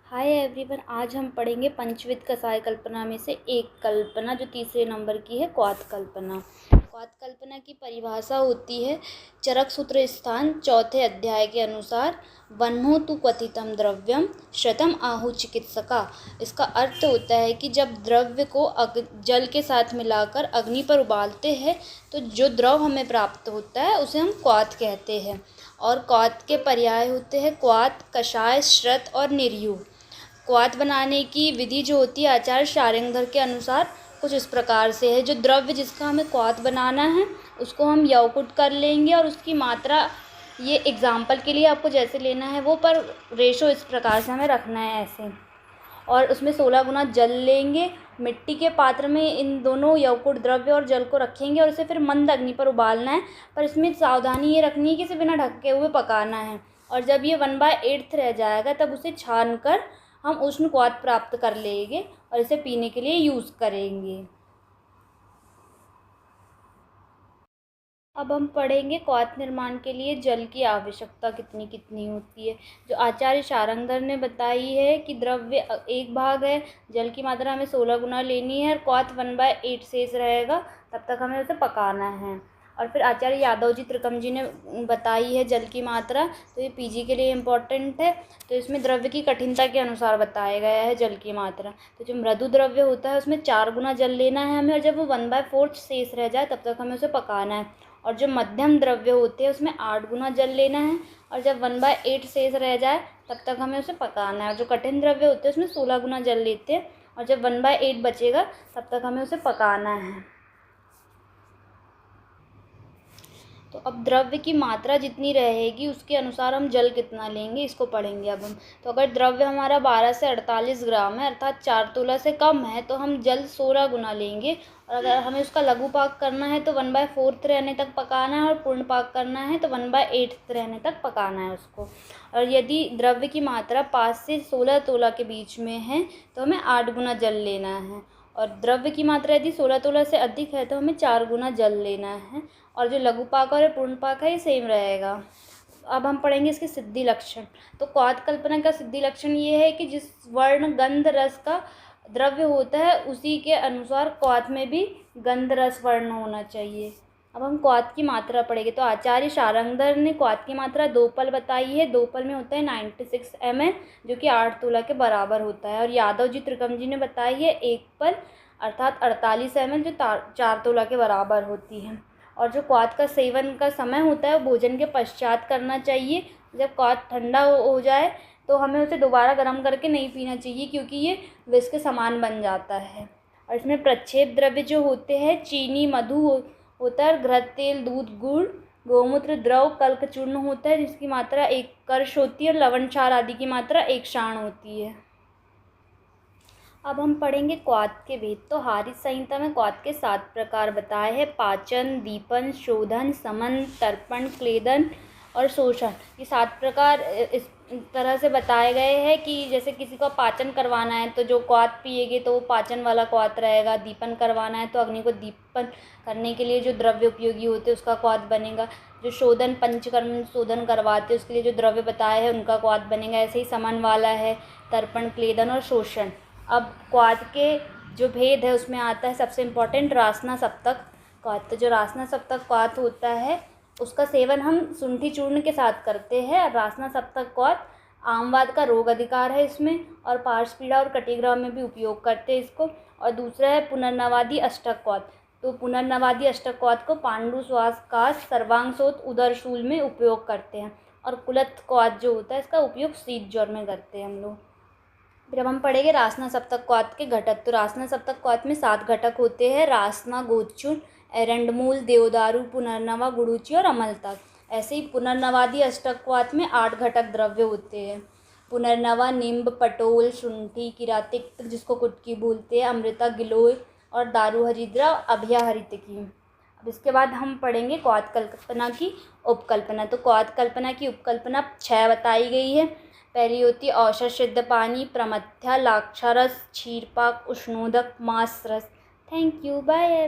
Hi everyone, आज हम पढ़ेंगे पंचविध कसाय कल्पना में से एक कल्पना जो तीसरे नंबर की है, क्वाथ कल्पना। क्वाथ कल्पना की परिभाषा होती है चरक सूत्र स्थान चौथे अध्याय के अनुसार वह्नो तु क्वथितम द्रव्यम श्रतम आहु चिकित्सका। इसका अर्थ होता है कि जब द्रव्य को जल के साथ मिलाकर अग्नि पर उबालते हैं तो जो द्रव हमें प्राप्त होता है उसे हम क्वाथ कहते हैं। और क्वाथ के पर्याय होते हैं क्वाथ, कषाय, श्रत और निर्यूह। क्वाथ बनाने की विधि जो होती है आचार्य शार्ंगधर के अनुसार कुछ इस प्रकार से है। जो द्रव्य जिसका हमें क्वाथ बनाना है उसको हम यवकुट कर लेंगे और उसकी मात्रा, ये एग्जाम्पल के लिए आपको जैसे लेना है वो, पर रेशो इस प्रकार से हमें रखना है ऐसे। और उसमें 16 गुना जल लेंगे। मिट्टी के पात्र में इन दोनों यवकुट द्रव्य और जल को रखेंगे और इसे फिर मंद अग्नि पर उबालना है। पर इसमें सावधानी ये रखनी है कि इसे बिना ढके हुए पकाना है। और जब ये 1/8 रह जाएगा तब उसे छान कर हम उष्ण क्वाथ प्राप्त कर लेंगे और इसे पीने के लिए यूज़ करेंगे। अब हम पढ़ेंगे क्वाथ निर्माण के लिए जल की आवश्यकता कितनी कितनी होती है। जो आचार्य शार्ंगधर ने बताई है कि द्रव्य 1 भाग है, जल की मात्रा हमें 16 गुना लेनी है और क्वाथ 1/8 शेष रहेगा, तब तक हमें उसे पकाना है। और फिर आचार्य यादव जी त्रिकम जी ने बताई है जल की मात्रा, तो ये पीजी के लिए इम्पोर्टेंट है। तो इसमें द्रव्य की कठिनता के अनुसार बताया गया है जल की मात्रा। तो जो मृदु द्रव्य होता है उसमें 4 गुना जल लेना है हमें, और जब वो 1/4 शेष रह जाए तब तक हमें उसे पकाना है। और जो मध्यम द्रव्य होते हैं उसमें 8 गुना जल लेना है, और जब 1/8 शेष रह जाए तब तक हमें उसे पकाना है। और जो कठिन द्रव्य होते हैं उसमें 16 गुना जल लेते हैं, और जब 1/8 बचेगा तब तक हमें उसे पकाना है। तो अब द्रव्य की मात्रा जितनी रहेगी उसके अनुसार हम जल कितना लेंगे इसको पढ़ेंगे अब हम। तो अगर द्रव्य हमारा 12 से 48 ग्राम है अर्थात 4 तोला से कम है तो हम जल 16 गुना लेंगे। और अगर हमें उसका लघु पाक करना है तो 1/4 रहने तक पकाना है, और पूर्ण पाक करना है तो 1/8 रहने तक पकाना है उसको। और यदि द्रव्य की मात्रा 5 से 16 तोला के बीच में है तो हमें 8 गुना जल लेना है। और द्रव्य की मात्रा यदि 16 तोला से अधिक है तो हमें 4 गुना जल लेना है। और जो लघु पाक और पूर्ण पाक है ये सेम रहेगा। अब हम पढ़ेंगे इसके सिद्धि लक्षण। तो क्वाथ कल्पना का सिद्धि लक्षण ये है कि जिस वर्ण गंध रस का द्रव्य होता है उसी के अनुसार क्वाथ में भी गंध रस वर्ण होना चाहिए। अब हम क्वाथ की मात्रा पढ़ेंगे। तो आचार्य शार्ंगधर ने क्वाथ की मात्रा 2 पल बताई है। 2 पल में होता है 96 ml, जो कि 8 तोला के बराबर होता है। और यादव जी त्रिकम जी ने बताई है 1 पल अर्थात 48 ml, जो 4 तोला के बराबर होती है। और जो क्वाथ का सेवन का समय होता है वो भोजन के पश्चात करना चाहिए। जब क्वाथ ठंडा हो जाए तो हमें उसे दोबारा गर्म करके नहीं पीना चाहिए, क्योंकि ये विष के समान बन जाता है। और इसमें प्रक्षेप द्रव्य जो होते हैं चीनी, मधु होता है, घृत तेल, दूध, गुड़, गोमूत्र, द्रव, कल्क चूर्ण होता है जिसकी मात्रा 1 कर्ष होती है, और लवण क्षार आदि की मात्रा 1 शाण होती है। अब हम पढ़ेंगे क्वाथ के भेद। तो हारीत संहिता में क्वाथ के 7 प्रकार बताए हैं: पाचन, दीपन, शोधन, समन, तर्पण, क्लेदन और शोषण। ये 7 प्रकार इस तरह से बताए गए हैं कि जैसे किसी को पाचन करवाना है तो जो क्वाथ पिएगे तो वो पाचन वाला क्वाथ रहेगा। दीपन करवाना है तो अग्नि को दीपन करने के लिए जो द्रव्य उपयोगी होते हैं उसका क्वाथ बनेगा। जो शोधन, पंचकर्म शोधन करवाते हैं उसके लिए जो द्रव्य बताए हैं उनका क्वाथ बनेगा। ऐसे ही समन वाला है तर्पण, क्लेदन और शोषण। अब क्वाथ के जो भेद है उसमें आता है सबसे इम्पोर्टेंट रासना सप्तक क्वाथ। तो जो रासना सप्तक क्वाथ होता है उसका सेवन हम शुंठी चूर्ण के साथ करते हैं। रासना सप्तक क्वाथ आमवाद का रोग अधिकार है इसमें, और पार्श्वपीड़ा और कटिग्रह में भी उपयोग करते हैं इसको। और दूसरा है पुनर्नवादी अष्टक क्वाथ। तो पुनर्नवादी अष्टक क्वाथ को पांडु, श्वास, काश, सर्वांगशोथ, उदरशूल में उपयोग करते हैं। और कुलथ क्वाथ जो होता है इसका उपयोग शीत ज्वर में करते हैं हम लोग। फिर अब हम पढ़ेंगे रासना सप्तक क्वाथ के घटक। तो रासना सप्तक क्वाथ में 7 घटक होते हैं: रासना, गोचूर्ण, एरंडमूल, देवदारू, पुनर्नवा, गुड़ूची और अमलताक। ऐसे ही पुनर्नवादी अष्टक क्वाथ में 8 घटक द्रव्य होते हैं: पुनर्नवा, निम्ब, पटोल, शुंठी, किरातिक जिसको कुटकी बोलते हैं, अमृता, गिलोय और दारू हरिद्रा, अभया हरितकी। अब इसके बाद हम पढ़ेंगे क्वाथ कल्पना की उपकल्पना। तो क्वाथ कल्पना की उपकल्पना 6 बताई गई है। पहली होती है औषध सिद्ध पानी, प्रमथ्या, लाक्षारस, क्षीरपाक, उष्णोदक, मांस रस। Thank you, bye.